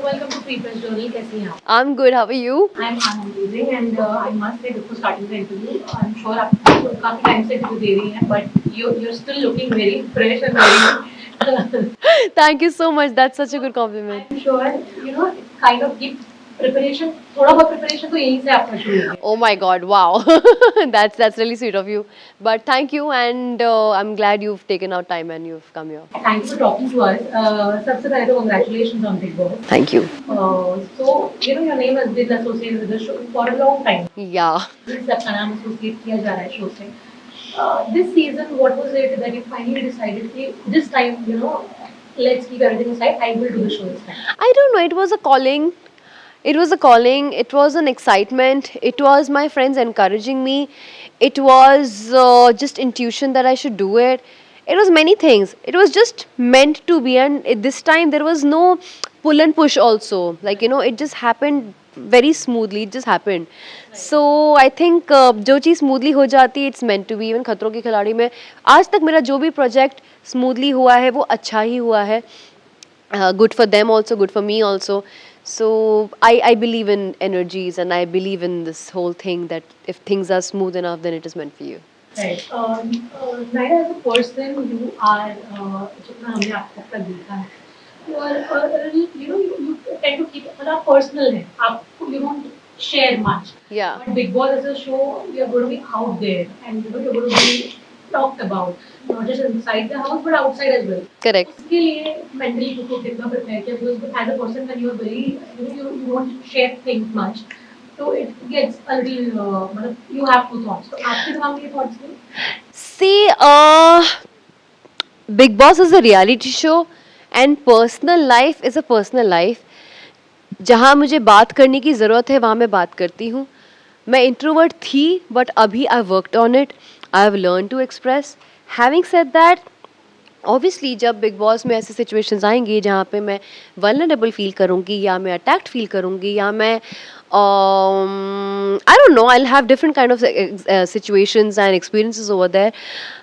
welcome to Prepress Journal. कैसी हैं आप? I'm good. How are you? I'm amazing and I must say before starting the interview, I'm sure आप काफी time से interview दे रही हैं, but you're still looking very fresh and very. Thank you so much. That's such a good compliment. I'm sure you know it kind of keep preparation. थोड़ा बहुत preparation तो यहीं से आपका शुरू हो गया. Oh my God! Wow, that's really sweet of you. But thank you, and I'm glad you've taken out time and you've come here. Thank you for talking to us. सबसे पहले तो congratulations on Big Boss. Thank you. So you know your name has been associated with the show for a long time. Yeah. सबका नाम associate किया जा रहा है show से. This season, what was it that you finally decided that this time, you know, let's keep everything aside, I will do the show this time? I don't know. It was a calling. It was a calling. It was an excitement. It was my friends encouraging me. It was just intuition that I should do it. It was many things. It was just meant to be, and this time there was no pull and push. Also, like it just happened very smoothly. It just happened. So I think जो चीज़ smoothly हो जाती है, it's meant to be. Even खतरों के खिलाड़ी में आज तक मेरा जो भी project smoothly हुआ है वो अच्छा ही हुआ है. Good for them also, good for me also. So I believe in energies and I believe in this whole thing that if things are smooth enough, then it is meant for you. Right. Naira, as a person, you are जितना हमने आपको तक देखा है, you are you tend to keep थोड़ा personal है. आप you don't share much. Yeah. But Big Boss as a show, you're going to be out there and you're going to be talked about, not just inside the house but outside as well. Correct. उसके लिए mentally खुद को कितना prepare किया, because as a person when you are very you don't share things much, so it gets a little मतलब you have two thoughts. तो आपके दिमाग में ये thoughts नहीं? See, Big Boss is a reality show and personal life is a personal life. जहाँ मुझे बात करने की ज़रूरत है वहाँ मैं बात करती हूँ. मैं इंट्रोवर्ट थी बट अभी I worked on it. I have learn to express. Having said that, obviously जब बिग बॉस में ऐसे सिचुएशंस आएंगी जहाँ पे मैं वल्नरेबल फील करूँगी या मैं अटैक्ड फील करूँगी या मैं I don't know, I'll have different kind of situations and experiences over there,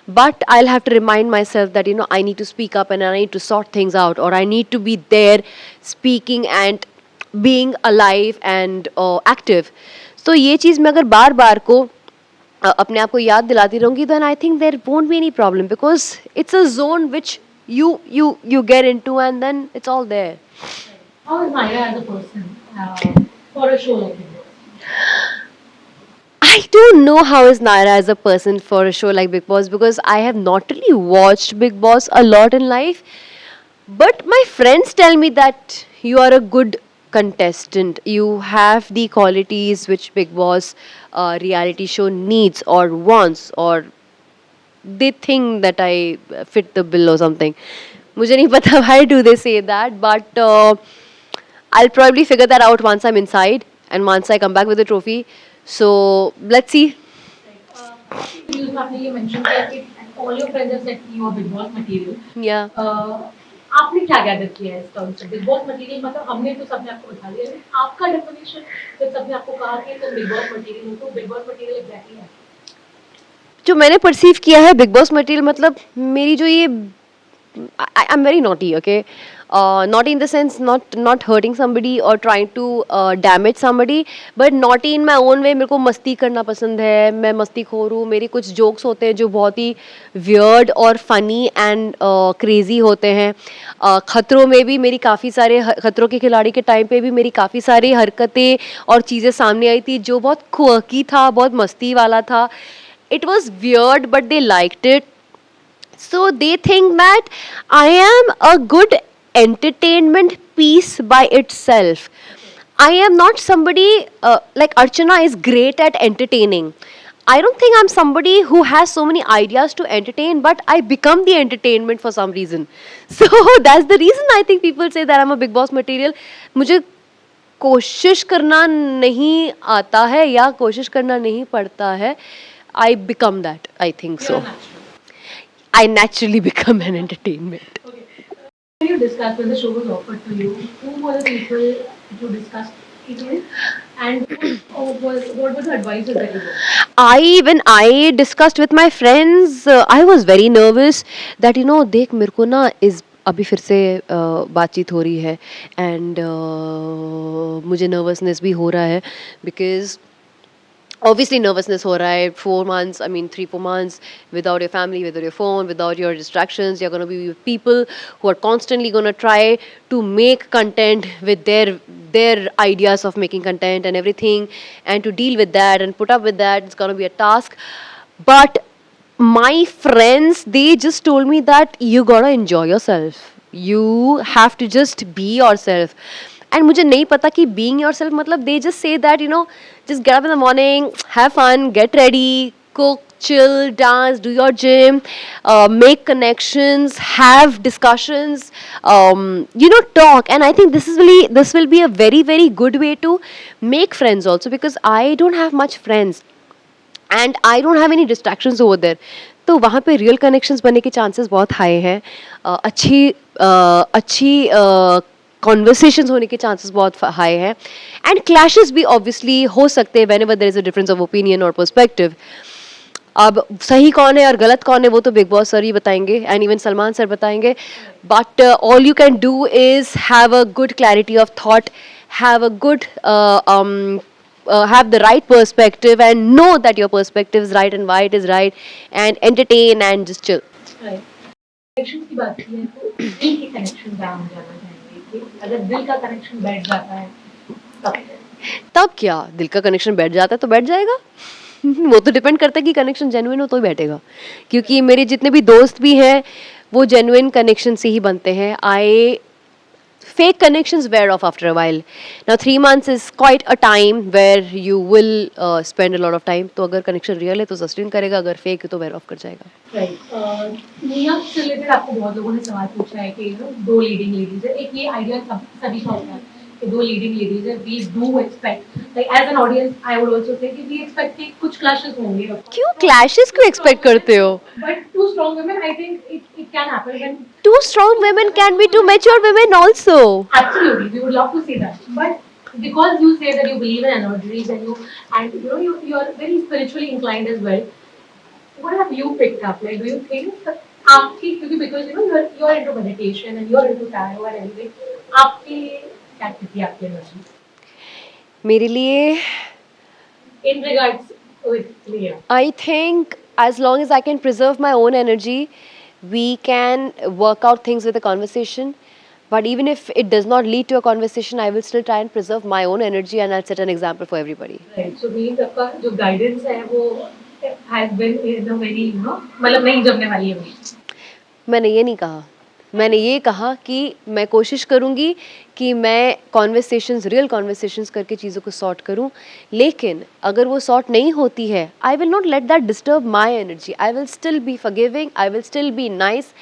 but I'll have to remind myself that I need to speak up and I need to sort things out, or I need to be there speaking and being alive and active. So ये चीज़ मैं अगर बार बार को अपने आप को याद दिलाती रहूँगी, then I think there won't be any problem because it's a zone which you get into and then it's all there. How is Naira as a person for a show like this? I don't know how is Naira as a person for a show like Big Boss because I have not really watched Big Boss a lot in life, but my friends tell me that you are a good contestant. You have the qualities which Big Boss reality show needs or wants, or they think that I fit the bill or something. मुझे नहीं पता why do they say that, but I'll probably figure that out once I'm inside and once I come back with the trophy. So let's see. You आपने ये mention किया कि all your friends have said you are Big Boss material. Yeah. आपने क्या gather किया है इस term से? बिग बॉस मटेरियल मतलब हमने तो सबने आपको बता दिया, आपका डेफिनेशन जब सबने आपको कहा कि तुम बिग बॉस मटेरियल हो, तो बिग बॉस मटेरियल एग्जैक्टली है जो मैंने परसीव किया है बिग बॉस मटेरियल मतलब मेरी जो ये I am very naughty. Okay, naughty in the sense not hurting somebody or trying to damage somebody, but naughty in my own way. मेरे को मस्ती करना पसंद है, मैं मस्ती खोर हूँ. मेरे कुछ जोक्स होते हैं जो बहुत ही वियर्ड और फनी एंड क्रेजी होते हैं. खतरों में भी मेरी काफ़ी सारे खतरों के खिलाड़ी के टाइम पे भी मेरी काफ़ी सारी हरकतें और चीज़ें सामने आई थी जो बहुत क्वर्की था, बहुत मस्ती वाला था. It was weird but they liked it. So they think that I am a good entertainment piece by itself. I am not somebody like Archana is great at entertaining. I don't think I'm somebody who has so many ideas to entertain, but I become the entertainment for some reason. So that's the reason I think people say that I'm a Big Boss material. मुझे कोशिश करना नहीं आता है या कोशिश करना नहीं पड़ता है. I become that, I think so. I naturally become an entertainment. Okay. When you discussed, when the show was offered to you, who were the people you discussed it with, and what were the advices that you got? When I discussed with my friends, I was very nervous that देख मेरे को ना इस अभी फिर से बातचीत हो रही है एंड मुझे नर्वसनेस भी हो रहा है because obviously nervousness ho raha hai 4 months, I mean 3-4 months without your family, without your phone, without your distractions. You're going to be with people who are constantly going to try to make content with their ideas of making content and everything, and to deal with that and put up with that, it's going to be a task. But my friends, they just told me that you gotta enjoy yourself, you have to just be yourself. And मुझे नहीं पता कि being yourself मतलब they just say that just get up in the morning, have fun, get ready, cook, chill, dance, do your gym, make connections, have discussions, talk. And I think this will be a very very good way to make friends also, because I don't have much friends and I don't have any distractions over there. तो वहाँ पे real connections बनने के chances बहुत high हैं. अच्छी conversations होने के चांसेस बहुत हाई हैं. एंड क्लैशेस भी ऑब्वियसली हो सकते हैं whenever there is a difference of opinion और पर्सपेक्टिव. अब सही कौन है और गलत कौन है वो तो बिग बॉस सर ही बताएंगे एंड इवन सलमान सर बताएंगे. But all you can do is have a good clarity of thought, have a good have the right perspective and know that your perspective is right and why it is right, and entertain and just chill. Right. Connection की बात की है तो दिल की connection पे हम जाना चाहेंगे कि अगर दिल का कनेक्शन बैठ जाता है तब क्या, दिल का कनेक्शन बैठ जाता है तो बैठ जाएगा. वो तो डिपेंड करता है कि कनेक्शन जेन्युइन हो तो ही बैठेगा, क्योंकि मेरे जितने भी दोस्त भी हैं वो जेन्युइन कनेक्शन से ही बनते हैं. Fake connections wear off after a while. Now 3 months is quite a time where you will spend a lot of time. तो अगर connection real है तो sustain करेगा, अगर fake है तो wear off कर जाएगा. Right. नियम से रिलेटेड आपको बहुत लोगों ने सवाल पूछा है कि दो लीडिंग लेडीज है. एक ये आइडिया सभी का होता है कि दो लीडिंग लेडीज है. We do expect, like as an audience, I would also say कि we expect कि कुछ clashes होंगे. क्यों clashes क्यों expect करते हो? But two strong women, I think it can happen when two strong women can be two mature women also. Absolutely, we would love to see that. But because you say that you believe in energies and you are very spiritually inclined as well, what have you picked up? Like, do you think that आपकी, क्योंकि because you're into meditation and you're into tarot and everything, आपके क्या कहती है आपकी energy? मेरे लिए In regards with Leo, I think as long as I can preserve my own energy, we can work out things with a conversation. But even if it does not lead to a conversation, I will still try and preserve my own energy and I'll set an example for everybody. right? So means आपका जो guidance है वो has been in a very मतलब नहीं जमने वाली है. मैंने ये नहीं कहा. मैंने ये कहा कि मैं कोशिश करूँगी कि मैं कॉन्वर्सेशंस, रियल कॉन्वर्सेशंस करके चीज़ों को सॉर्ट करूँ. लेकिन अगर वो सॉर्ट नहीं होती है, I will not let that disturb my energy. I will still be forgiving, I will still be nice.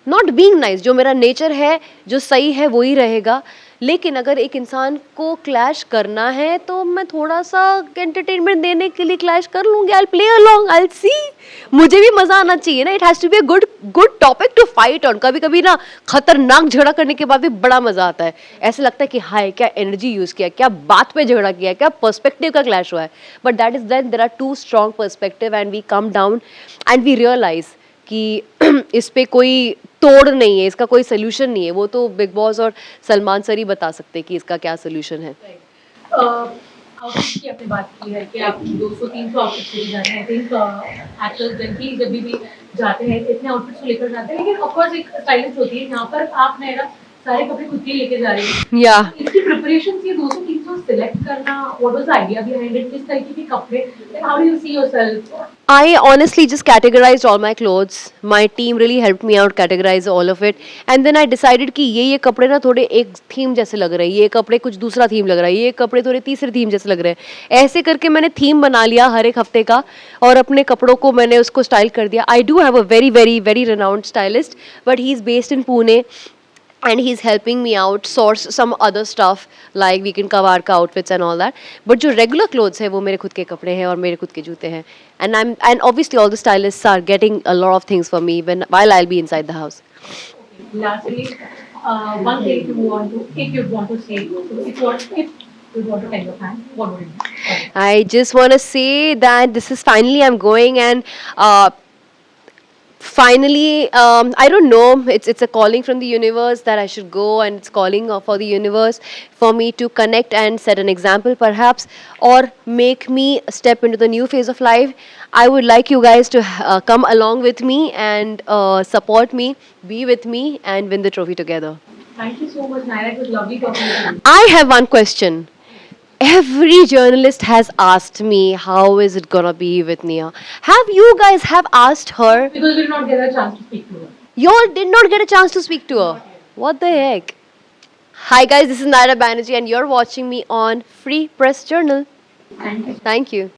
Not being nice, जो मेरा नेचर है, जो सही है वो ही रहेगा. लेकिन अगर एक इंसान को क्लैश करना है तो मैं थोड़ा सा एंटरटेनमेंट देने के लिए क्लैश कर लूँगी. I play along, I see. मुझे भी मज़ा आना चाहिए ना. It has to be a good topic to fight on. कभी कभी ना खतरनाक झगड़ा करने के बाद भी बड़ा मज़ा आता है. ऐसे लगता है कि हाय क्या एनर्जी यूज़ किया, क्या बात पे झगड़ा किया, क्या पर्सपेक्टिव का क्लैश हुआ है. But that is then there are two strong perspective and we come down and we realise कि इस पे कोई तोड़ नहीं है, इसका कोई सोल्यूशन नहीं है. वो तो बिग बॉस और सलमान सर ही बता सकते हैं कि इसका क्या सोल्यूशन है. आउटफिट की आपने बात की है कि आप 200-300 आउटफिट्स लेके जाते हैं. आई थिंक एक्टर्स जनरली जब भी जाते हैं इतने आउटफिट्स को लेकर जाते हैं, लेकिन ऑफ कोर्स एक स्टाइलिस्ट होती है. यहाँ पर आप मेरा सारे कपड़े खुद के लेके जा रही हैं. या इसकी प्रिपरेशन ये 200-300 सिलेक्ट करना, what was the idea behind it? किस तरीके के कपड़े, how do you see yourself? I honestly just categorized all my clothes. My team really helped me out categorize all of it. And then I decided कि ये कपड़े ना थोड़े एक थीम जैसे लग रहे हैं, ये कपड़े कुछ दूसरा थीम लग रहा है, ये कपड़े थोड़े तीसरे थीम जैसे लग रहे हैं. ऐसे करके मैंने थीम बना लिया हर एक हफ्ते का और अपने कपड़ों को मैंने उसको स्टाइल कर दिया. I do have a very very very renowned stylist, but he is based in Pune. And he's helping me out source some other stuff like weekend kawar ka outfits and all that. But जो regular clothes है वो मेरे खुद के कपड़े हैं और मेरे खुद के जूते हैं. And obviously all the stylists are getting a lot of things for me while I'll be inside the house. Lastly, one thing if you want to say, if you want to tell your fans, what would it be? I just want to say that this is finally I'm going and finally, I don't know, it's a calling from the universe that I should go, and it's calling for the universe for me to connect and set an example perhaps, or make me step into the new phase of life. I would like you guys to come along with me and support me, be with me, and win the trophy together. Thank you so much, Naira. It was lovely talking to you. I have one question. Every journalist has asked me, how is it gonna be with Nia? Have you guys have asked her? Because we did not get a chance to speak to her. Y'all did not get a chance to speak to her. What the heck? Hi guys, this is Naira Banerjee and you're watching me on Free Press Journal. Thank you. Thank you.